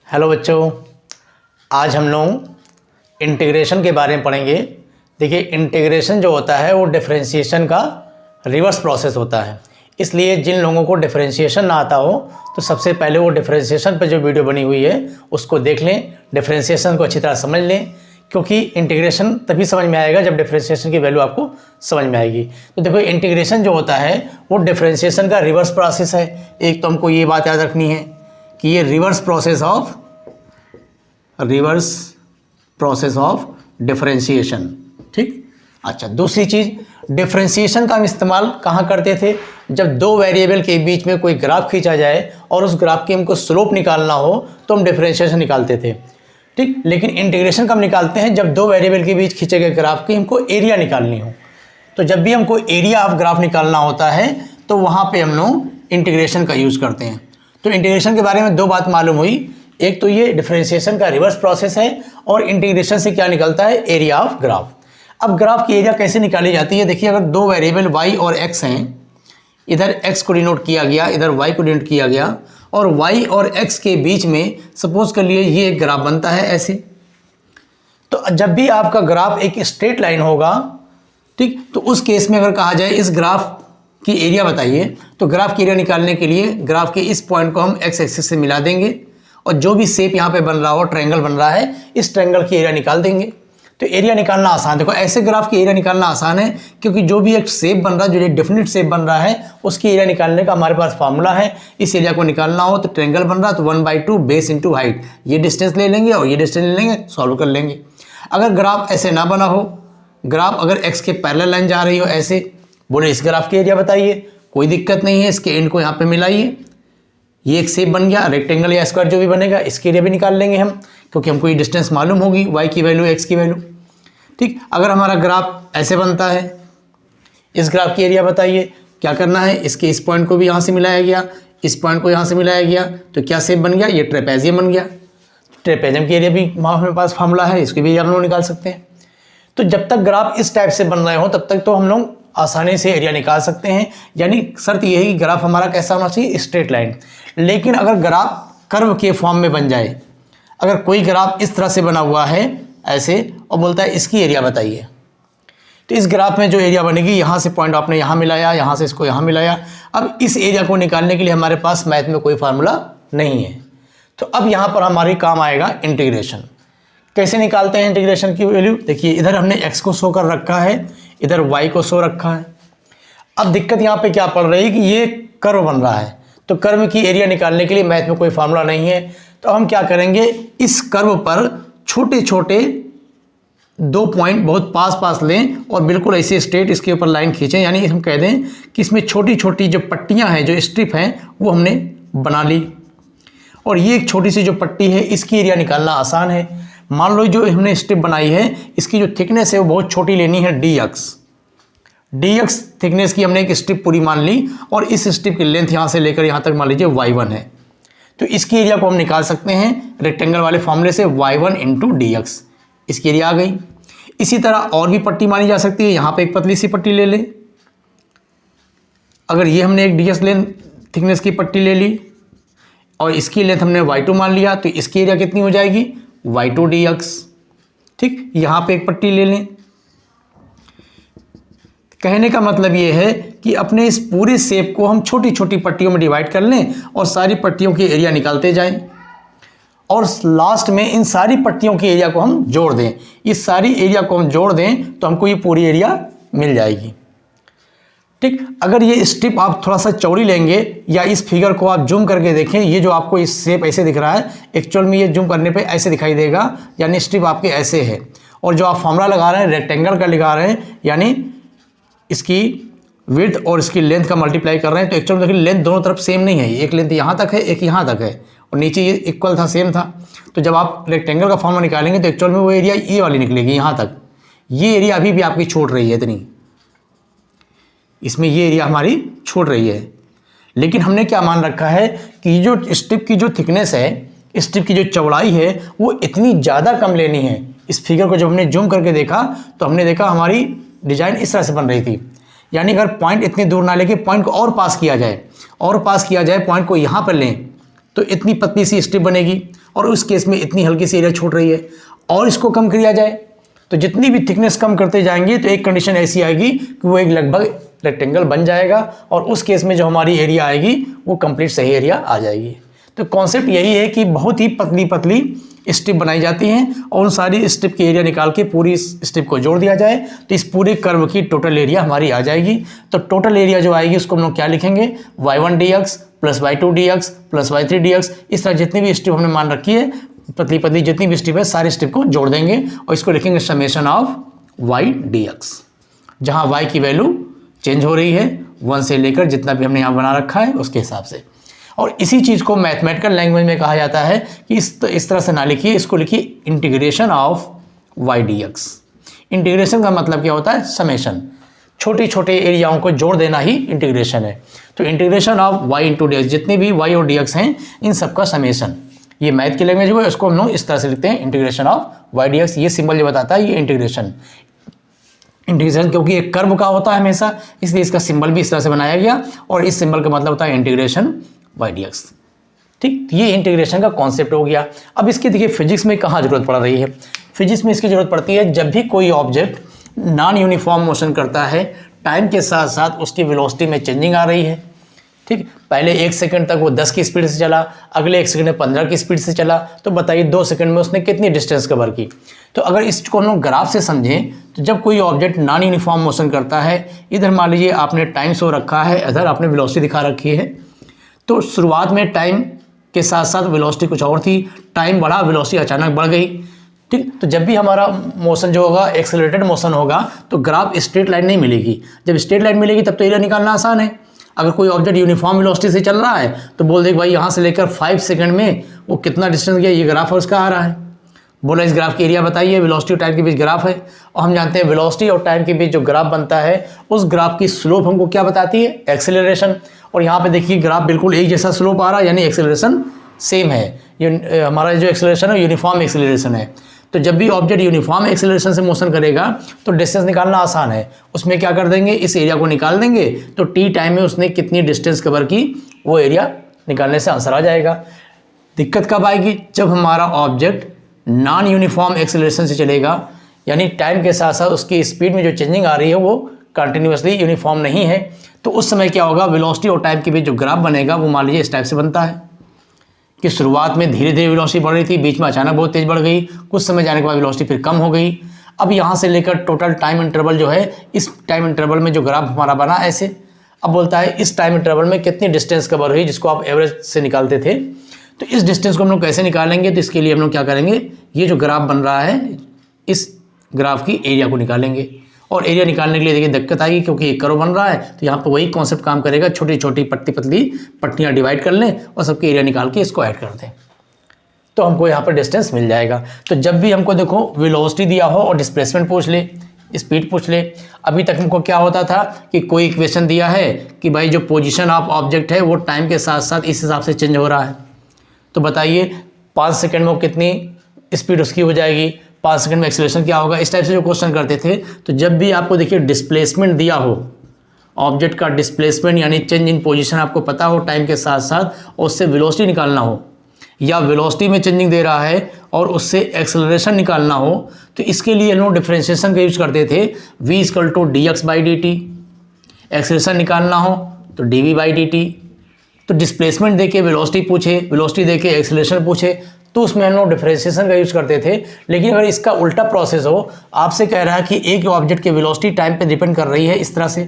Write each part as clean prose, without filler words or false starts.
Hello बच्चों, आज हम लोग इंटीग्रेशन के बारे में पढ़ेंगे। देखिए, इंटीग्रेशन जो होता है वो डिफरेंशिएशन का रिवर्स प्रोसेस होता है। इसलिए जिन लोगों को डिफरेंशिएशन ना आता हो तो सबसे पहले वो डिफरेंशिएशन पे जो वीडियो बनी हुई है उसको देख लें, डिफरेंशिएशन को अच्छी तरह समझ लें, क्योंकि इंटीग्रेशन तभी समझ में आएगा जब डिफरेंशिएशन की वैल्यू आपको समझ में आएगी। तो देखो, इंटीग्रेशन जो होता है वो डिफरेंशिएशन का रिवर्स प्रोसेस है। एक तो हमको ये बात याद रखनी है कि ये रिवर्स प्रोसेस ऑफ डिफरेंशिएशन। ठीक, अच्छा, दूसरी चीज़, डिफरेंशिएशन का हम इस्तेमाल कहाँ करते थे? जब दो वेरिएबल के बीच में कोई ग्राफ खींचा जाए और उस ग्राफ की हमको स्लोप निकालना हो तो हम डिफरेंशिएशन निकालते थे। ठीक, लेकिन इंटीग्रेशन कब निकालते हैं? जब दो वेरिएबल के बीच खींचे गए ग्राफ की हमको एरिया निकालनी हो। तो जब भी हमको एरिया ऑफ ग्राफ निकालना होता है तो वहाँ पे हम लोग इंटीग्रेशन का यूज़ करते हैं। तो इंटीग्रेशन के बारे में दो बात मालूम हुई, एक तो ये डिफरेंशिएशन का रिवर्स प्रोसेस है और इंटीग्रेशन से क्या निकलता है? Area of graph. अब ग्राफ की एरिया कैसे निकाली जाती है? देखिए, अगर दो वेरिएबल y और x हैं, इधर x को डिनोट किया गया, इधर y को डिनोट किया गया, और y और x के बीच में सपोज कर लिए ये एक ग्राफ बनता है ऐसे। तो जब भी आपका ग्राफ एक स्ट्रेट लाइन होगा, ठीक, तो उस केस में अगर कहा जाए इस ग्राफ की एरिया बताइए, तो ग्राफ की एरिया निकालने के लिए ग्राफ के इस पॉइंट को हम x एक्सिस से मिला देंगे और जो भी शेप यहाँ पे बन रहा हो, ट्रायंगल बन रहा है, इस ट्रायंगल की एरिया निकाल देंगे। तो एरिया निकालना आसान, देखो ऐसे ग्राफ की एरिया निकालना आसान है क्योंकि जो भी एक शेप बन रहा है, जो एक डेफिनेट शेप बन रहा है, उसकी एरिया निकालने का हमारे पास फार्मूला है। इस एरिया को निकालना हो तो ट्रायंगल बन रहा है तो 1/2 बेस इंटू हाइट, ये डिस्टेंस ले लेंगे और ये डिस्टेंस ले लेंगे, सॉल्व कर लेंगे। अगर ग्राफ ऐसे ना बना हो, ग्राफ अगर एक्स के पैरेलल लाइन जा रही हो ऐसे, बोले इस ग्राफ की एरिया बताइए, कोई दिक्कत नहीं है, इसके एंड को यहाँ पे मिलाइए, ये एक शेप बन गया, रेक्टेंगल या स्क्वायर जो भी बनेगा, इसकी एरिया भी निकाल लेंगे हम, क्योंकि हमको ये डिस्टेंस मालूम होगी, y की वैल्यू, x की वैल्यू। ठीक, अगर हमारा ग्राफ ऐसे बनता है, इस ग्राफ की एरिया बताइए, क्या करना है? इसके इस पॉइंट को भी यहाँ से मिलाया गया, इस पॉइंट को यहाँ से मिलाया गया, तो क्या शेप बन गया? ये ट्रेपेजियम बन गया। ट्रेपेजियम की एरिया भी हमारे पास फार्मूला है, इसकी भी हम लोग निकाल सकते हैं। तो जब तक ग्राफ इस टाइप से बन रहे हो तब तक तो हम लोग आसानी से एरिया निकाल सकते हैं, यानी शर्त यह है कि ग्राफ हमारा कैसा होना चाहिए? Straight line. लेकिन अगर ग्राफ कर्व के फॉर्म में बन जाए, अगर कोई ग्राफ इस तरह से बना हुआ है ऐसे और बोलता है इसकी एरिया बताइए, तो इस ग्राफ में जो एरिया बनेगी, यहाँ से पॉइंट आपने यहाँ मिलाया, यहाँ से इसको यहाँ मिलाया, अब इस एरिया को निकालने के लिए हमारे पास मैथ में कोई फार्मूला नहीं है। तो अब यहाँ पर हमारी काम आएगा इंटीग्रेशन। कैसे निकालते हैं इंटीग्रेशन की वैल्यू? देखिए, इधर हमने x को शो कर रखा है, इधर y को शो रखा है। अब दिक्कत यहाँ पे क्या पड़ रही है कि ये कर्व बन रहा है, तो कर्व की एरिया निकालने के लिए मैथ में कोई फार्मूला नहीं है। तो हम क्या करेंगे, इस कर्व पर छोटे छोटे दो पॉइंट बहुत पास पास लें और बिल्कुल ऐसे स्ट्रेट इसके ऊपर लाइन खींचें, यानी हम कह दें कि इसमें छोटी छोटी जो पट्टियाँ हैं, जो स्ट्रिप हैं, वो हमने बना ली। और ये एक छोटी सी जो पट्टी है, इसकी एरिया निकालना आसान है। मान लो जो हमने स्ट्रिप बनाई है, इसकी जो थिकनेस है वो बहुत छोटी लेनी है, dx थिकनेस की हमने एक स्ट्रिप पूरी मान ली और इस स्ट्रिप की लेंथ यहाँ से लेकर यहाँ तक मान लीजिए y1 है। तो इसकी एरिया को हम निकाल सकते हैं रेक्टेंगल वाले फॉर्मूले से, y1 इंटू dx, इसकी एरिया आ गई। इसी तरह और भी पट्टी मानी जा सकती है, यहाँ पे एक पतली सी पट्टी ले लें। अगर ये हमने एक dx लेंथ थिकनेस की पट्टी ले ली और इसकी लेंथ हमने y2 मान लिया, तो इसकी एरिया कितनी हो जाएगी? y2 dx। ठीक, यहाँ पे एक पट्टी ले लें। कहने का मतलब ये है कि अपने इस पूरे शेप को हम छोटी छोटी पट्टियों में डिवाइड कर लें और सारी पट्टियों की एरिया निकालते जाएं और लास्ट में इन सारी पट्टियों की एरिया को हम जोड़ दें। इस सारी एरिया को हम जोड़ दें तो हमको ये पूरी एरिया मिल जाएगी। ठीक, अगर ये स्ट्रिप आप थोड़ा सा चौड़ी लेंगे या इस फिगर को आप जूम करके देखें, ये जो आपको इस शेप ऐसे दिख रहा है, एक्चुअल में ये जूम करने पे ऐसे दिखाई देगा, यानी स्ट्रिप आपके ऐसे है। और जो आप फॉर्मूला लगा रहे हैं रेक्टेंगल का लगा रहे हैं, यानी इसकी विड्थ और इसकी लेंथ का मल्टीप्लाई कर रहे हैं, तो एक्चुअल में देखिए लेंथ दोनों तरफ सेम नहीं है, एक लेंथ यहाँ तक है, एक यहाँ तक है और नीचे ये इक्वल था, सेम था। तो जब आप रेक्टेंगल का फॉर्मूला निकालेंगे तो एक्चुअल में वो एरिया ये वाली निकलेगी, यहाँ तक। ये एरिया अभी भी आपकी छूट रही है इतनी, इसमें ये एरिया हमारी छूट रही है। लेकिन हमने क्या मान रखा है कि जो स्ट्रिप की जो थिकनेस है, स्ट्रिप की जो चौड़ाई है, वो इतनी ज़्यादा कम लेनी है। इस फिगर को जब हमने जूम करके देखा तो हमने देखा हमारी डिजाइन इस तरह से बन रही थी, यानी अगर पॉइंट इतनी दूर ना लेके पॉइंट को और पास किया जाए, पॉइंट को यहाँ पर लें तो इतनी पतली सी स्ट्रिप बनेगी और उस केस में इतनी हल्की सी एरिया छूट रही है, और इसको कम किया जाए तो जितनी भी थिकनेस कम करते जाएंगे तो एक कंडीशन ऐसी आएगी कि वो एक लगभग रेक्टेंगल बन जाएगा, और उस केस में जो हमारी एरिया आएगी वो कंप्लीट सही एरिया आ जाएगी। तो कॉन्सेप्ट यही है कि बहुत ही पतली पतली स्ट्रिप बनाई जाती हैं और उन सारी स्ट्रिप की एरिया निकाल के पूरी स्ट्रिप को जोड़ दिया जाए तो इस पूरे कर्व की टोटल एरिया हमारी आ जाएगी। तो टोटल एरिया जो आएगी उसको हम लोग क्या लिखेंगे, y1 dx plus y2 dx plus y3 dx। इस तरह जितनी भी स्ट्रिप हमने मान रखी है, पतली पतली जितनी भी स्ट्रिप है, सारी स्ट्रिप को जोड़ देंगे और इसको लिखेंगे समेशन ऑफ y dx, जहाँ y की वैल्यू चेंज हो रही है 1 से लेकर जितना भी हमने यहाँ बना रखा है उसके हिसाब से। और इसी चीज़ को मैथमेटिकल लैंग्वेज में कहा जाता है कि इस तरह से ना लिखिए, इसको लिखिए integration of y dx। Integration का मतलब क्या होता है, समेशन, छोटे छोटे एरियाओं को जोड़ देना ही इंटीग्रेशन है। तो integration of y into D x, जितने भी y और dx हैं इन सबका समेशन, ये मैथ की लैंग्वेज हुआ, इसको हम लोग इस तरह से लिखते हैं इंटीग्रेशन ऑफ y dx। ये सिंबल जो बताता है ये इंटीग्रेशन क्योंकि एक कर्व का होता है हमेशा, इसलिए इसका सिंबल भी इस तरह से बनाया गया और इस सिंबल का मतलब होता है इंटीग्रेशन y dx। ठीक, ये इंटीग्रेशन का कॉन्सेप्ट हो गया। अब इसकी देखिए फिजिक्स में कहाँ जरूरत पड़ रही है, फिजिक्स में इसकी जरूरत पड़ती है जब भी कोई ऑब्जेक्ट नॉन यूनिफॉर्म मोशन करता है, टाइम के साथ साथ उसकी वेलोसिटी में चेंजिंग आ रही है। ठीक, पहले 1 सेकंड तक वो 10 की स्पीड से चला, अगले 1 सेकंड में 15 की स्पीड से चला, तो बताइए 2 सेकंड में उसने कितनी डिस्टेंस कवर की। तो अगर इसको हम लोग ग्राफ से समझें तो जब कोई ऑब्जेक्ट नॉन यूनिफॉर्म मोशन करता है, इधर मान लीजिए आपने टाइम शो रखा है, इधर आपने वेलोसिटी दिखा रखी है, तो शुरुआत में टाइम के साथ साथ वेलोसिटी कुछ और थी, टाइम बढ़ा, वेलोसिटी अचानक बढ़ गई। ठीक, तो जब भी हमारा मोशन जो होगा एक्सेलरेटेड मोशन होगा तो ग्राफ स्ट्रेट लाइन नहीं मिलेगी। जब स्ट्रेट लाइन मिलेगी तब तो एरिया निकालना आसान है। अगर कोई ऑब्जेक्ट यूनिफॉर्म वेलोसिटी से चल रहा है तो बोल दे भाई यहाँ से लेकर 5 सेकंड में वो कितना डिस्टेंस गया, ये ग्राफ है उसका आ रहा है, बोला इस ग्राफ की एरिया बताइए, वेलोसिटी और टाइम के बीच ग्राफ है। और हम जानते हैं वेलोसिटी और टाइम के बीच जो ग्राफ बनता है उस ग्राफ की स्लोप हमको क्या बताती है, एक्सेलरेशन। और यहाँ पे देखिए ग्राफ बिल्कुल एक जैसा स्लोप आ रहा है, यानी एक्सेलरेशन सेम है। ये हमारा जो एक्सेलरेशन है यूनिफॉर्म एक्सेलरेशन है। तो जब भी ऑब्जेक्ट यूनिफॉर्म एक्सेलरेशन से मोशन करेगा तो डिस्टेंस निकालना आसान है। उसमें क्या कर देंगे, इस एरिया को निकाल देंगे तो टी टाइम में उसने कितनी डिस्टेंस कवर की वो एरिया निकालने से आंसर आ जाएगा। दिक्कत कब आएगी, जब हमारा ऑब्जेक्ट नॉन यूनिफॉर्म एक्सेलरेशन से चलेगा, यानी टाइम के साथ साथ उसकी स्पीड में जो चेंजिंग आ रही है वो कंटिन्यूसली यूनिफॉर्म नहीं है। तो उस समय क्या होगा, वेलोसिटी और टाइम के बीच जो ग्राफ बनेगा वो मान लीजिए इस टाइप से बनता है कि शुरुआत में धीरे धीरे वेलोसिटी बढ़ रही थी, बीच में अचानक बहुत तेज बढ़ गई, कुछ समय जाने के बाद वेलोसिटी फिर कम हो गई। अब यहाँ से लेकर टोटल टाइम इंटरवल जो है, इस टाइम इंटरवल में जो ग्राफ हमारा बना ऐसे, अब बोलता है इस टाइम इंटरवल में कितनी डिस्टेंस कवर हुई, जिसको आप एवरेज से निकालते थे। तो इस डिस्टेंस को हम लोग कैसे निकालेंगे, तो इसके लिए हम लोग क्या करेंगे, ये जो ग्राफ बन रहा है इस ग्राफ की एरिया को निकालेंगे। और एरिया निकालने के लिए देखिए दिक्कत आएगी क्योंकि एक कर्व बन रहा है, तो यहाँ पर वही कॉन्सेप्ट काम करेगा, छोटी छोटी पतली पतली पट्टियाँ डिवाइड कर लें और सबकी एरिया निकाल के इसको ऐड कर दें तो हमको यहाँ पर डिस्टेंस मिल जाएगा। तो जब भी हमको देखो वेलोसिटी दिया हो और डिस्प्लेसमेंट पूछ ले, स्पीड पूछ ले, अभी तक हमको क्या होता था कि कोई इक्वेशन दिया है कि भाई जो पोजीशन ऑफ ऑब्जेक्ट है वो टाइम के साथ साथ इस हिसाब से चेंज हो रहा है, तो बताइए 5 सेकंड में कितनी स्पीड उसकी हो जाएगी, 5 सेकंड में एक्सेलरेशन क्या होगा, इस टाइप से जो क्वेश्चन करते थे। तो जब भी आपको देखिए डिस्प्लेसमेंट दिया हो, ऑब्जेक्ट का डिस्प्लेसमेंट यानी चेंज इन पोजीशन आपको पता हो टाइम के साथ साथ, और उससे वेलोसिटी निकालना हो, या वेलोसिटी में चेंजिंग दे रहा है और उससे एक्सेलरेशन निकालना हो, तो इसके लिए हम लोग डिफरेंशिएशन का यूज करते थे, v = dx/dt। एक्सेलरेशन निकालना हो तो dv/dt। तो डिस्प्लेसमेंट देके वेलोसिटी पूछे, वेलोसिटी देके एक्सेलरेशन पूछे, तो उसमें हम लोग डिफरेंशिएशन का यूज करते थे। लेकिन अगर इसका उल्टा प्रोसेस हो, आपसे कह रहा है कि एक ऑब्जेक्ट की वेलोसिटी टाइम पे डिपेंड कर रही है, इस तरह से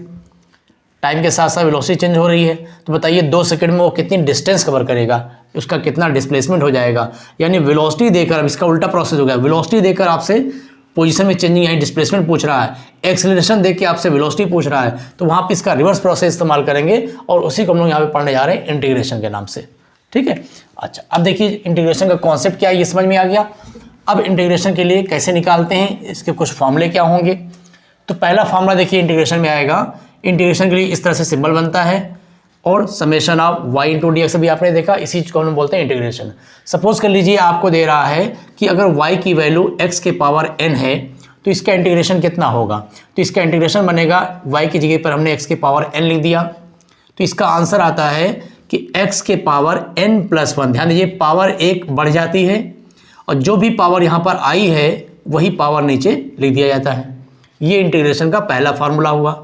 टाइम के साथ साथ वेलोसिटी चेंज हो रही है, तो बताइए 2 सेकंड में वो कितनी डिस्टेंस कवर करेगा, उसका कितना डिस्प्लेसमेंट हो जाएगा। यानी वेलोसिटी देकर, अब इसका उल्टा प्रोसेस हो गया, वेलोसिटी देकर आपसे पोजीशन में चेंजिंग यानी डिस्प्लेसमेंट पूछ रहा है, एक्सेलरेशन देख के आपसे वेलोसिटी पूछ रहा है, तो वहाँ पे इसका रिवर्स प्रोसेस इस्तेमाल करेंगे और उसी को हम लोग यहाँ पे पढ़ने जा रहे हैं इंटीग्रेशन के नाम से। ठीक है, अच्छा अब देखिए इंटीग्रेशन का कॉन्सेप्ट क्या है ये समझ में आ गया। अब इंटीग्रेशन के लिए कैसे निकालते हैं, इसके कुछ फॉर्मूले क्या होंगे। तो पहला फॉर्मूला देखिए इंटीग्रेशन में आएगा, इंटीग्रेशन के लिए इस तरह से सिंबल बनता है और समेशन ऑफ y × dx भी आपने देखा, इसी को हम बोलते हैं इंटीग्रेशन। सपोज कर लीजिए आपको दे रहा है कि अगर y की वैल्यू x के पावर n है तो इसका इंटीग्रेशन कितना होगा, तो इसका इंटीग्रेशन बनेगा y की जगह पर हमने x के पावर n लिख दिया, तो इसका आंसर आता है कि x के पावर n+1, ध्यान दीजिए पावर एक बढ़ जाती है और जो भी पावर यहाँ पर आई है वही पावर नीचे लिख दिया जाता है। ये इंटीग्रेशन का पहला फार्मूला हुआ।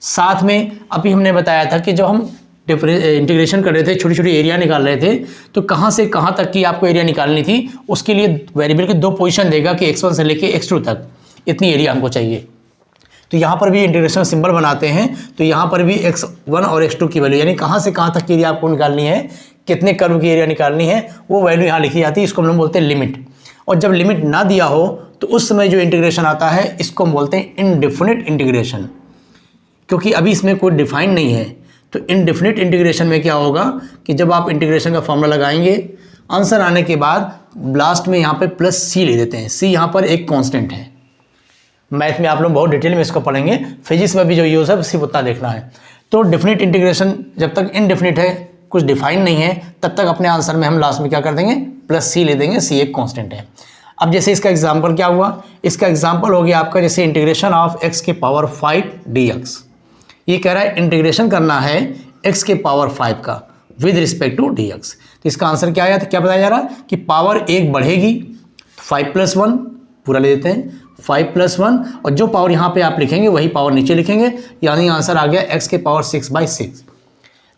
साथ में अभी हमने बताया था कि जब हम इंटीग्रेशन कर रहे थे, छोटी छोटी एरिया निकाल रहे थे, तो कहाँ से कहाँ तक की आपको एरिया निकालनी थी, उसके लिए वेरिएबल की दो पोजीशन देगा कि x1 से लेके x2 तक इतनी एरिया हमको चाहिए। तो यहाँ पर भी इंटीग्रेशन सिंबल बनाते हैं, तो यहाँ पर भी x1 और x2 की वैल्यू, यानी कहाँ से कहाँ तक की एरिया आपको निकालनी है, कितने कर्व की एरिया निकालनी है, वो वैल्यू यहाँ लिखी जाती है। इसको हम लोग बोलते हैं लिमिट। और जब लिमिट ना दिया हो तो उस समय जो इंटीग्रेशन आता है इसको हम बोलते हैं इनडेफिनिट इंटीग्रेशन, क्योंकि अभी इसमें कोई डिफाइन नहीं है। तो इनडेफिनिट इंटीग्रेशन में क्या होगा कि जब आप इंटीग्रेशन का फॉर्मूला लगाएंगे, आंसर आने के बाद लास्ट में यहाँ पे +c ले देते हैं। c यहाँ पर एक कांस्टेंट है। मैथ में आप लोग बहुत डिटेल में इसको पढ़ेंगे, फिजिक्स में भी जो यूज़ है सिर्फ उतना देखना है। तो डेफिनिट इंटीग्रेशन जब तक इनडेफिनिट है, कुछ डिफाइन नहीं है, तब तक अपने आंसर में हम लास्ट में क्या कर देंगे, +c ले देंगे। c एक कांस्टेंट है। अब जैसे इसका एग्जाम्पल क्या हुआ, इसका एग्जाम्पल हो गया आपका जैसे इंटीग्रेशन ऑफ x के पावर 5 dx। ये कह रहा है इंटीग्रेशन करना है x के पावर 5 का विद रिस्पेक्ट टू dx। तो इसका आंसर क्या आया, क्या बताया जा रहा है कि पावर एक बढ़ेगी, 5+1 पूरा ले देते हैं, 5+1 और जो पावर यहाँ पे आप लिखेंगे वही पावर नीचे लिखेंगे, यानी आंसर आ गया x के पावर 6/6।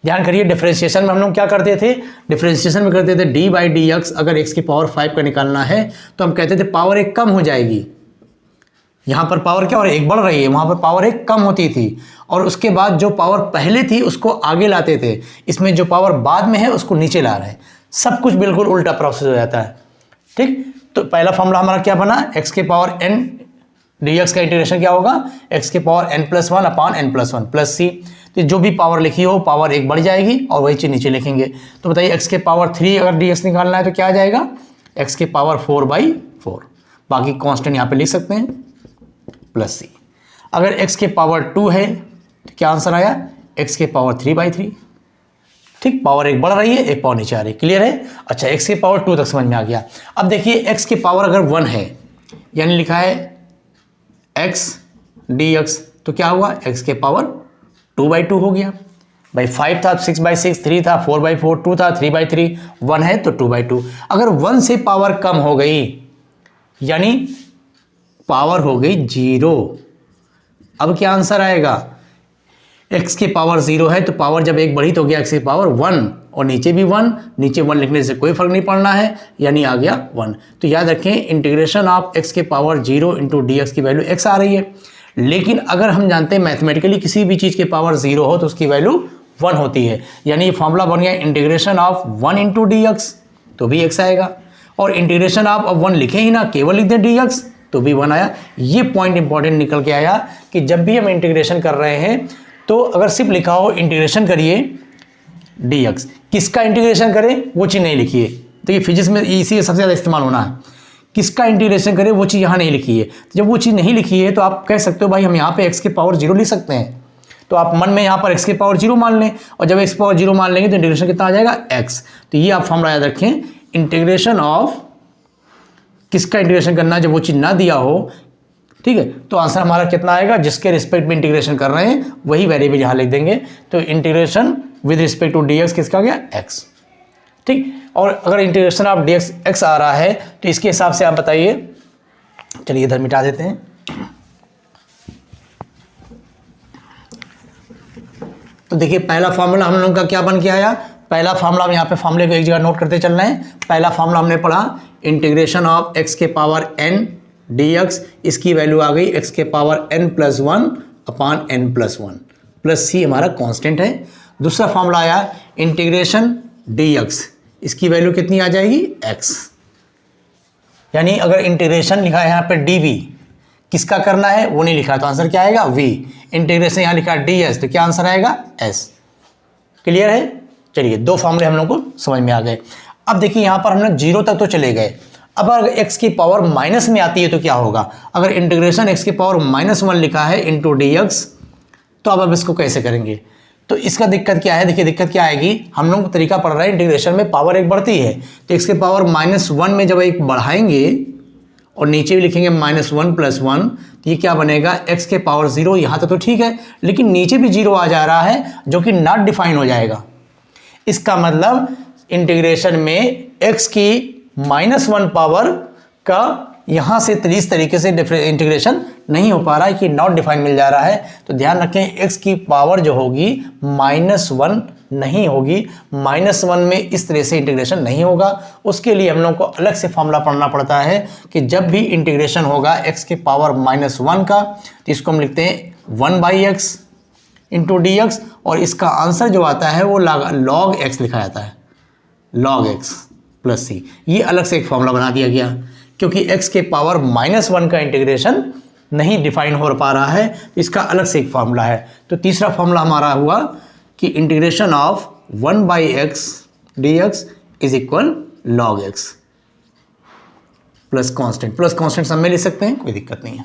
ध्यान करिए डिफरेंशिएशन में हम लोग क्या करते थे, डिफरेंशिएशन में करते थे d/dx। अगर x की पावर 5 का निकालना है तो हम कहते थे पावर एक कम हो जाएगी। यहाँ पर पावर क्या और एक बढ़ रही है, वहाँ पर पावर एक कम होती थी और उसके बाद जो पावर पहले थी उसको आगे लाते थे। इसमें जो पावर बाद में है उसको नीचे ला रहे हैं। सब कुछ बिल्कुल उल्टा प्रोसेस हो जाता है। ठीक, तो पहला फॉर्मूला हमारा क्या बना, x के पावर n dx का इंटीग्रेशन क्या होगा, x के पावर n+1 अपान n+1 +c। तो जो भी पावर लिखी हो पावर एक बढ़ जाएगी और वही चीज़ नीचे लिखेंगे। तो बताइए x के पावर 3 अगर dx निकालना है तो क्या आ जाएगा, x के पावर 4/4। बाकी कांस्टेंट यहाँ पे लिख सकते हैं +c। अगर x के पावर 2 है तो क्या आंसर आया, x के पावर 3/3। ठीक, पावर एक बढ़ रही है, एक पावर नीचे आ रही है। क्लियर है। अच्छा, x के पावर 2 तक समझ में आ गया। अब देखिए x के पावर अगर 1 है, यानी लिखा है x dx, तो क्या हुआ, x के पावर 2/2 हो गया। भाई 5 था 6/6, 3 था 4/4, 2 था 3/3, 1 है तो 2/2। अगर 1 से पावर कम हो गई यानी पावर हो गई 0। अब क्या आंसर आएगा, x के पावर 0 है तो पावर जब एक बढ़ी तो हो गया x की पावर 1 और नीचे भी 1, नीचे 1 लिखने से कोई फर्क नहीं पड़ना है, यानी आ गया 1। तो याद रखें इंटीग्रेशन ऑफ x के पावर 0 इंटू dx की वैल्यू x आ रही है। लेकिन अगर हम जानते हैं मैथमेटिकली किसी भी चीज़ के पावर 0 हो तो उसकी वैल्यू 1 होती है, यानी ये फॉर्मूला बन गया इंटीग्रेशन ऑफ 1 इंटू dx, तो भी x आएगा। और इंटीग्रेशन ऑफ अब 1 लिखे ही ना, केवल लिख दें dx, तो भी 1 आया। ये पॉइंट इंपॉर्टेंट निकल के आया कि जब भी हम इंटीग्रेशन कर रहे हैं तो अगर सिर्फ लिखा हो इंटीग्रेशन करिए dx, किसका इंटीग्रेशन करें वो चीज़ नहीं लिखी है। तो ये फिजिक्स में इसी सबसे ज़्यादा इस्तेमाल होना है, किसका इंटीग्रेशन करें वो चीज़ यहाँ नहीं लिखी है। तो जब वो चीज़ नहीं लिखी है तो आप कह सकते हो भाई हम यहाँ पे x के पावर 0 लिख सकते हैं, तो आप मन में यहाँ पर x के पावर 0 मान लें और जब x के पावर 0 मान लेंगे तो इंटीग्रेशन कितना आ जाएगा x। तो ये आप फॉर्मूला याद रखें, इंटीग्रेशन ऑफ किसका इंटीग्रेशन करना है जब वो चीज़ ना दिया हो। ठीक है, तो आंसर हमारा कितना आएगा, जिसके रिस्पेक्ट में इंटीग्रेशन कर रहे हैं वही वेरिएबल यहाँ लिख देंगे। तो integration with respect to dx किसका गया, x। ठीक, और अगर इंटीग्रेशन ऑफ dx x आ रहा है तो इसके हिसाब से आप बताइए। चलिए इधर मिटा देते हैं। तो देखिए पहला फार्मूला हम लोग का क्या बन के आया, पहला फार्मूला हम यहाँ पे फार्मूले को एक जगह नोट करते चल रहे हैं। पहला फार्मूला हमने पढ़ा इंटीग्रेशन ऑफ x के पावर n dx, इसकी वैल्यू आ गई x के पावर n+1 अपान n+1 प्लस c हमारा कांस्टेंट है। दूसरा फार्मूला आया इंटीग्रेशन dx, इसकी वैल्यू कितनी आ जाएगी, x। यानी अगर इंटीग्रेशन लिखा है यहाँ पे dv, किसका करना है वो नहीं लिखा तो आंसर क्या आएगा v। इंटीग्रेशन यहाँ लिखा है ds, तो क्या आंसर आएगा s। क्लियर है। चलिए दो फार्मूले हम लोग को समझ में आ गए। अब देखिए यहाँ पर हम लोग 0 तक तो चले गए। अब अगर x की पावर माइनस में आती है तो क्या होगा, अगर इंटीग्रेशन x की पावर -1 लिखा है इंटू dx, तो अब इसको कैसे करेंगे। तो इसका दिक्कत क्या है, देखिए दिक्कत क्या आएगी, हम लोग तरीका पढ़ रहे हैं इंटीग्रेशन में पावर एक बढ़ती है, तो x के पावर -1 में जब एक बढ़ाएंगे और नीचे भी लिखेंगे -1+1, तो ये क्या बनेगा, x के पावर 0। यहाँ तक तो ठीक है, लेकिन नीचे भी 0 आ जा रहा है जो कि नॉट डिफाइन हो जाएगा। इसका मतलब इंटीग्रेशन में x की -1 पावर का यहाँ से इस तरीके से इंटीग्रेशन नहीं हो पा रहा है कि नॉट डिफाइन मिल जा रहा है। तो ध्यान रखें x की पावर जो होगी -1 नहीं होगी, -1 में इस तरह से इंटीग्रेशन नहीं होगा। उसके लिए हम लोग को अलग से फॉर्मूला पढ़ना पड़ता है कि जब भी इंटीग्रेशन होगा x के पावर -1 का, तो इसको हम लिखते हैं 1/x इंटू डी एक्स, और इसका आंसर जो आता है वो log x लिखा जाता है, log x प्लस सी। ये अलग से एक फॉर्मूला बना दिया गया क्योंकि x के पावर -1 का इंटीग्रेशन नहीं डिफाइन हो पा रहा है, इसका अलग से एक फॉर्मूला है। तो तीसरा फॉर्मूला हमारा हुआ कि integration of 1/x dx is equal log x plus constant सब में ले सकते हैं, कोई दिक्कत नहीं है।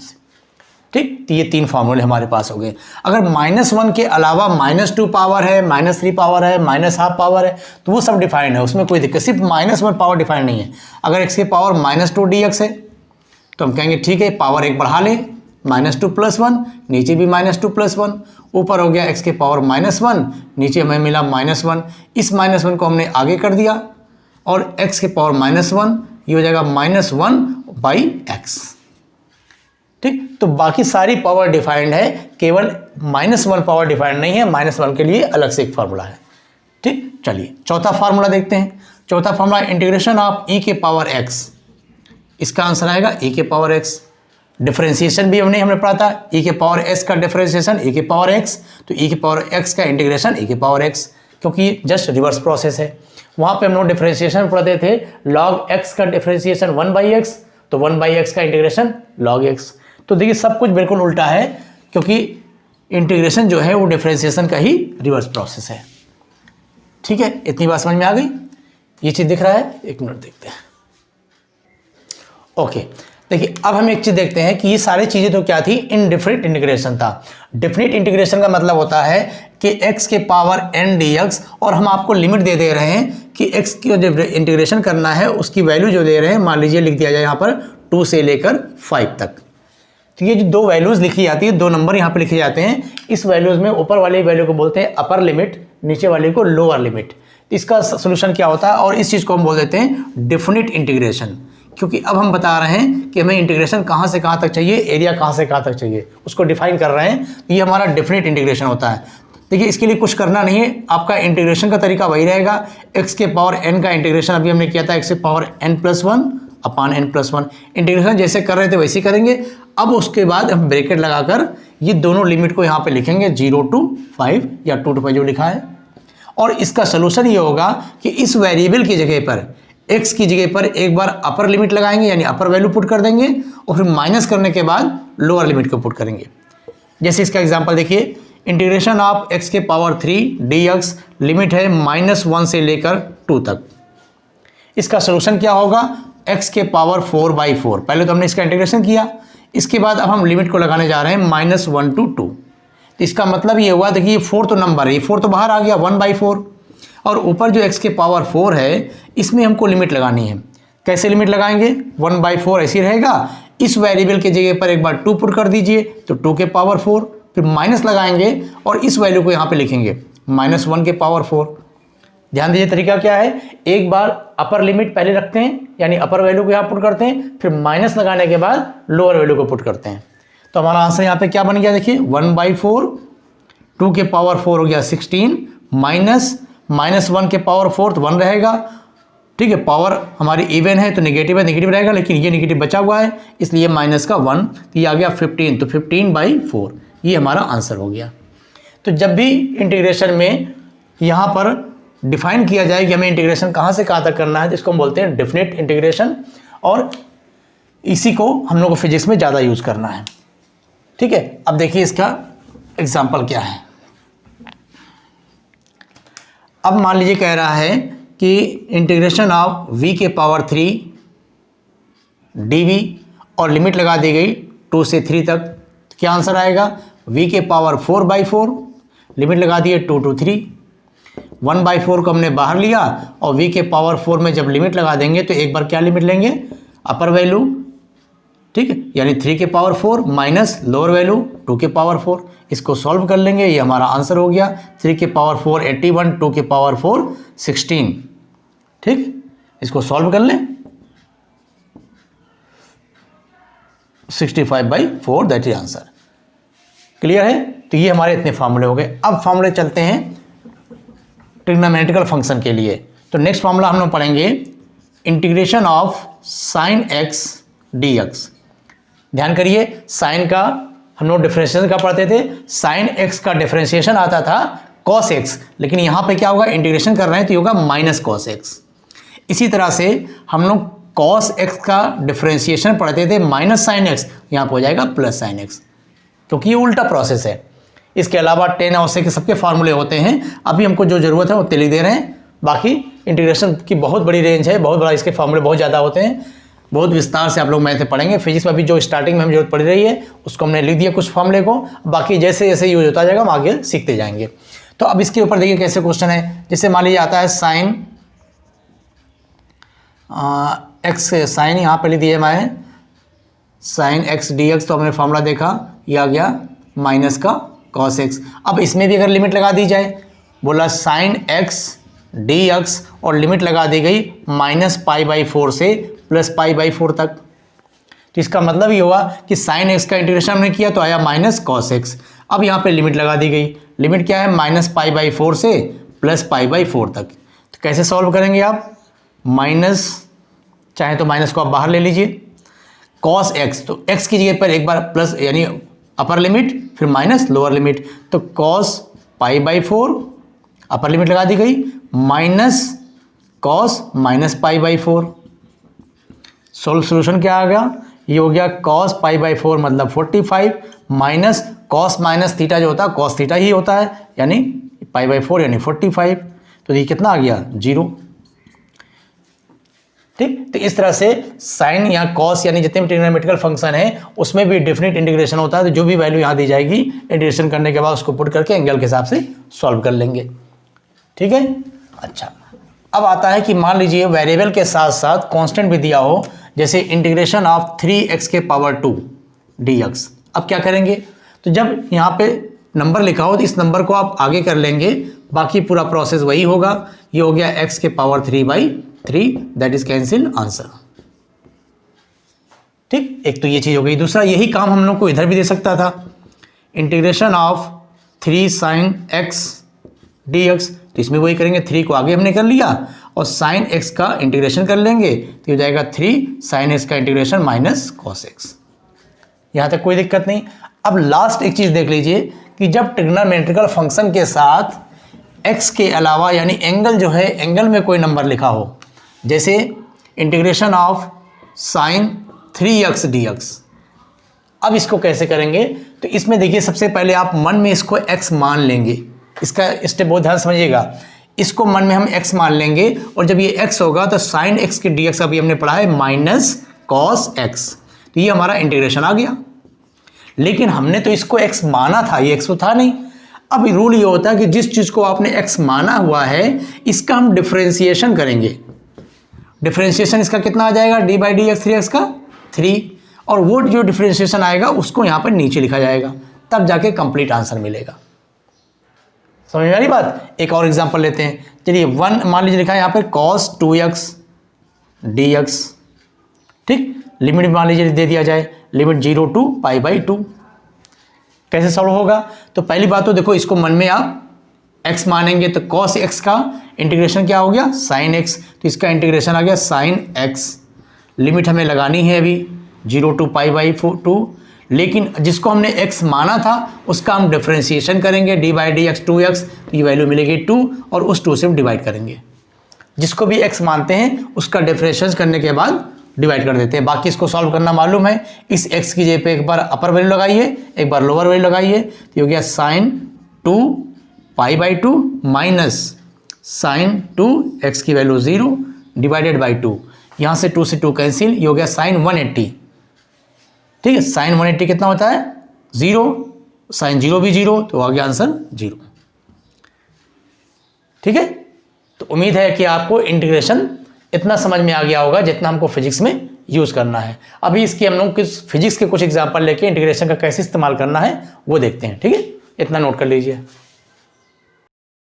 ठीक, तो ये 3 फार्मूले हमारे पास हो गए। अगर -1 के अलावा -2 पावर है, -3 पावर है, -½ पावर है, तो वो सब डिफाइंड है, उसमें कोई दिक्कत, सिर्फ -1 पावर डिफाइंड नहीं है। अगर x के पावर -2 dx है तो हम कहेंगे ठीक है, पावर 1 बढ़ा लें, -2 + 1, नीचे भी -2 + 1, ऊपर हो गया x के पावर -1, नीचे हमें मिला -1, इस -1 को हमने आगे कर दिया और x के पावर -1 ये हो जाएगा -1/x। ठीक, तो बाकी सारी पावर डिफाइंड है, केवल -1 पावर डिफाइंड नहीं है, -1 के लिए अलग से एक फार्मूला है। ठीक, चलिए चौथा फार्मूला देखते हैं। चौथा फार्मूला इंटीग्रेशन ऑफ e के पावर x, इसका आंसर आएगा e के पावर x। डिफरेंशिएशन भी हमने पढ़ा था, e के पावर s का डिफरेंशिएशन e के पावर x, तो e के पावर x का इंटीग्रेशन e के पावर x, क्योंकि जस्ट रिवर्स प्रोसेस है। वहाँ पे हम लोग डिफरेंशिएशन पढ़ते थे, log x का डिफरेंशिएशन 1/x, तो 1/x का इंटीग्रेशन log x। तो देखिए सब कुछ बिल्कुल उल्टा है, क्योंकि इंटीग्रेशन जो है वो डिफरेंशिएशन का ही रिवर्स प्रोसेस है। ठीक है, इतनी बात समझ में आ गई? ये चीज़ दिख रहा है, एक मिनट देखते हैं। ओके, देखिए अब हम एक चीज़ देखते हैं कि ये सारी चीज़ें तो क्या थी, इनडिफिनिट इंटीग्रेशन था। डिफिनिट इंटीग्रेशन का मतलब होता है कि x के पावर n dx, और हम आपको लिमिट दे रहे हैं कि x की जो इंटीग्रेशन करना है उसकी वैल्यू जो दे रहे हैं, मान लीजिए लिख दिया जाए यहाँ पर 2 से लेकर 5 तक। तो ये जो 2 वैल्यूज़ लिखी जाती है, 2 नंबर यहाँ पे लिखे जाते हैं, इस वैल्यूज़ में ऊपर वाले वैल्यू को बोलते हैं अपर लिमिट, नीचे वाले को लोअर लिमिट। तो इसका सोल्यूशन क्या होता है, और इस चीज़ को हम बोल देते हैं डिफिनिट इंटीग्रेशन, क्योंकि अब हम बता रहे हैं कि हमें इंटीग्रेशन कहाँ से कहाँ तक चाहिए, एरिया कहाँ से कहाँ तक चाहिए, उसको डिफाइन कर रहे हैं। तो ये हमारा डिफिनिट इंटीग्रेशन होता है। देखिए इसके लिए कुछ करना नहीं है, आपका इंटीग्रेशन का तरीका वही रहेगा। x के पावर n का इंटीग्रेशन अभी हमने किया था, x के पावर n+1 अपान n+1, इंटीग्रेशन जैसे कर रहे थे वैसे करेंगे। अब उसके बाद हम ब्रैकेट लगाकर ये दोनों लिमिट को यहाँ पे लिखेंगे 0 to 5 या 2 to 5 जो लिखा है, और इसका सलूशन ये होगा कि इस वेरिएबल की जगह पर, x की जगह पर एक बार अपर लिमिट लगाएंगे, यानी अपर वैल्यू पुट कर देंगे, और फिर माइनस करने के बाद लोअर लिमिट को पुट करेंगे। जैसे इसका एग्जांपल देखिए, इंटीग्रेशन ऑफ x के पावर 3 dx, लिमिट है -1 से लेकर 2 तक। इसका सलूशन क्या होगा, x के पावर 4/4, पहले तो हमने इसका इंटीग्रेशन किया, इसके बाद अब हम लिमिट को लगाने जा रहे हैं -1 to 2। तो इसका मतलब ये हुआ, देखिए 4 तो नंबर है, ये 4 तो बाहर आ गया 1/4, और ऊपर जो x के पावर 4 है इसमें हमको लिमिट लगानी है। कैसे लिमिट लगाएंगे, 1/4 ऐसे रहेगा, इस वेरिएबल के जगह पर एक बार 2 पुट कर दीजिए, तो 2 के पावर 4, फिर माइनस लगाएंगे और इस वैल्यू को यहाँ पे लिखेंगे -1 के पावर 4। ध्यान दीजिए तरीका क्या है, एक बार अपर लिमिट पहले रखते हैं, यानी अपर वैल्यू को यहाँ पुट करते हैं, फिर माइनस लगाने के बाद लोअर वैल्यू को पुट करते हैं। तो हमारा आंसर यहाँ पे क्या बन गया, देखिए 1/4, 2 के पावर 4 हो गया 16, -1 के पावर 4 तो 1 रहेगा। ठीक है, पावर हमारी इवन है तो नेगेटिव है, नेगेटिव रहेगा, लेकिन ये नेगेटिव बचा हुआ है इसलिए माइनस का 1, तो ये आ गया 15, तो 15/4 ये हमारा आंसर हो गया। तो जब भी इंटीग्रेशन में यहाँ पर डिफाइन किया जाए कि हमें इंटीग्रेशन कहाँ से कहाँ तक करना है, तो इसको हम बोलते हैं डेफिनेट इंटीग्रेशन, और इसी को हम लोग को फिजिक्स में ज़्यादा यूज़ करना है। ठीक है, अब देखिए इसका एग्जाम्पल क्या है। अब मान लीजिए कह रहा है कि इंटीग्रेशन ऑफ v के पावर 3 dv, और लिमिट लगा दी गई 2 से 3 तक, तो क्या आंसर आएगा, v के पावर 4/4, लिमिट लगा दिए 2 to 3, 1/4 को हमने बाहर लिया, और v के पावर 4 में जब लिमिट लगा देंगे तो एक बार क्या लिमिट लेंगे, अपर वैल्यू ठीक है, यानी 3 के पावर 4 माइनस लोअर वैल्यू 2 के पावर 4, इसको सॉल्व कर लेंगे, ये हमारा आंसर हो गया। 3 के पावर 4 81, 2 के पावर 4 16। ठीक, इसको सॉल्व कर लें, 65/4 दैट इज आंसर। क्लियर है? तो ये हमारे इतने फार्मूले हो गए। अब फार्मूले चलते हैं ट्रिग्नोमेट्रिकल फंक्शन के लिए। तो नेक्स्ट फार्मूला हम लोग पढ़ेंगे integration of sine x D x. ध्यान करिए, साइन का हम लोग डिफरेंशिएशन का पढ़ते थे, साइन एक्स का डिफरेंशिएशन आता था कॉस एक्स, लेकिन यहाँ पे क्या होगा, इंटीग्रेशन कर रहे हैं तो ये होगा माइनस कॉस एक्स। इसी तरह से हम लोग कॉस एक्स का डिफरेंशिएशन पढ़ते थे माइनस साइन एक्स, यहाँ पर हो जाएगा प्लस साइन एक्स, क्योंकि ये उल्टा प्रोसेस है। इसके अलावा टेन और सेक के सबके फार्मूले होते हैं, अभी हमको जो ज़रूरत है वो लिख दे रहे हैं। बाकी इंटीग्रेशन की बहुत बड़ी रेंज है, बहुत बड़ा, इसके फार्मूले बहुत ज़्यादा होते हैं, बहुत विस्तार से आप लोग मैथ पढ़ेंगे। फिजिक्स में भी जो स्टार्टिंग में हमें जरूरत पड़ रही है उसको हमने लिख दिया कुछ फार्मूले को, बाकी जैसे जैसे यूज होता जाएगा हम आगे सीखते जाएंगे। तो अब इसके ऊपर देखिए कैसे क्वेश्चन है। जैसे मान लीजिए आता है साइन एक्स, साइन यहाँ पे लिख दिया हमारे साइन एक्स डी एक्स, तो हमने फार्मूला देखा, ये आ गया माइनस का कॉस एक्स। अब इसमें भी अगर लिमिट लगा दी जाए, बोला साइन एक्स डी एक्स और लिमिट लगा दी गई -π/4 से +π/4 तक, तो इसका मतलब ये हुआ कि साइन एक्स का इंटीग्रेशन हमने किया तो आया माइनस कॉस एक्स। अब यहाँ पे लिमिट लगा दी गई, लिमिट क्या है -π/4 से +π/4 तक। तो कैसे सॉल्व करेंगे आप, माइनस, चाहे तो माइनस को आप बाहर ले लीजिए, कॉस एक्स, तो एक्स की जगह पर एक बार प्लस यानी अपर लिमिट, फिर माइनस लोअर लिमिट, तो कॉस π/4 अपर लिमिट लगा दी गई, माइनस कॉस -π/4। सोल्यूशन क्या आ गया, ये हो गया कॉस π/4 मतलब 45 माइनस कॉस माइनस थीटा जो होता है कॉस थीटा ही होता है, यानी π/4 यानी 45, तो ये कितना आ गया 0। ठीक, तो इस तरह से साइन या कॉस यानी जितने भी ट्रिग्नोमेट्रिकल फंक्शन है उसमें भी डेफिनेट इंटीग्रेशन होता है, तो जो भी वैल्यू यहाँ दी जाएगी इंटीग्रेशन करने के बाद उसको पुट करके एंगल के हिसाब से सॉल्व कर लेंगे। ठीक है, अच्छा, अब आता है कि मान लीजिए वेरिएबल के साथ साथ कांस्टेंट भी दिया हो, जैसे इंटीग्रेशन ऑफ 3x के पावर 2 dx। अब क्या करेंगे, तो जब यहाँ पे नंबर लिखा हो तो इस नंबर को आप आगे कर लेंगे, बाकी पूरा प्रोसेस वही होगा। ये हो गया x के power 3/3, that is cancel answer. ठीक, एक तो ये चीज़ हो गई। दूसरा, यही काम हम लोग को इधर भी दे सकता था, integration of 3 sin x dx, तो इसमें वही करेंगे, 3 को आगे हमने कर लिया और sin x का इंटीग्रेशन कर लेंगे, तो हो जाएगा 3 sin x का इंटीग्रेशन माइनस कॉस एक्स। यहाँ तक कोई दिक्कत नहीं। अब लास्ट एक चीज़ देख लीजिए कि जब ट्रिग्नोमेट्रिकल फंक्शन के साथ x के अलावा यानी एंगल जो है, एंगल में कोई नंबर लिखा हो, जैसे integration of sine 3x dx। अब इसको कैसे करेंगे, तो इसमें देखिए सबसे पहले आप मन में इसको x मान लेंगे, इसका स्टेप बहुत ध्यान समझिएगा। इसको मन में हम x मान लेंगे और जब ये x होगा तो साइन x के dx अभी हमने पढ़ा है माइनस कॉस x, तो ये हमारा इंटीग्रेशन आ गया। लेकिन हमने तो इसको x माना था, ये x तो था नहीं। अब रूल ये होता है कि जिस चीज़ को आपने x माना हुआ है इसका हम डिफरेंशिएशन करेंगे। डिफरेंशिएशन इसका कितना आ जाएगा, d/dx 3x का 3, और वो जो डिफरेंशिएशन आएगा उसको यहाँ पर नीचे लिखा जाएगा, तब जाके कंप्लीट आंसर मिलेगा। समझ में आ रही बात। एक और एग्जांपल लेते हैं, चलिए 1 मान लीजिए लिखा है यहाँ पर cos 2x dx। ठीक, लिमिट मान लीजिए दे दिया जाए, लिमिट 0 to π/2। कैसे सॉल्व होगा, तो पहली बात तो देखो, इसको मन में आप x मानेंगे तो cos x का इंटीग्रेशन क्या हो गया sin x, तो इसका इंटीग्रेशन आ गया sin x। लिमिट हमें लगानी है अभी 0 to π/2, लेकिन जिसको हमने x माना था उसका हम डिफरेंशिएशन करेंगे, d/dx 2x, तो ये वैल्यू मिलेगी 2 और उस 2 से हम डिवाइड करेंगे। जिसको भी x मानते हैं उसका डिफरेंशिएशन करने के बाद डिवाइड कर देते हैं। बाकी इसको सॉल्व करना मालूम है। इस x की जगह पे एक बार अपर वैल्यू लगाइए, एक बार लोअर वैल्यू लगाइए, तो ये हो गया sin 2 π/2 माइनस sin 2x की वैल्यू 0 डिवाइडेड बाई 2, यहाँ से 2 से 2 कैंसिल, ये हो गया sin 180। ठीक है, sin 180 कितना होता है 0, sin 0 भी 0, तो आ गया आंसर 0। ठीक है, तो उम्मीद है कि आपको इंटीग्रेशन इतना समझ में आ गया होगा जितना हमको फिजिक्स में यूज़ करना है। अभी इसकी हम लोग किस फिजिक्स के कुछ एग्जाम्पल लेके इंटीग्रेशन का कैसे इस्तेमाल करना है वो देखते हैं, ठीक है, इतना नोट कर लीजिए।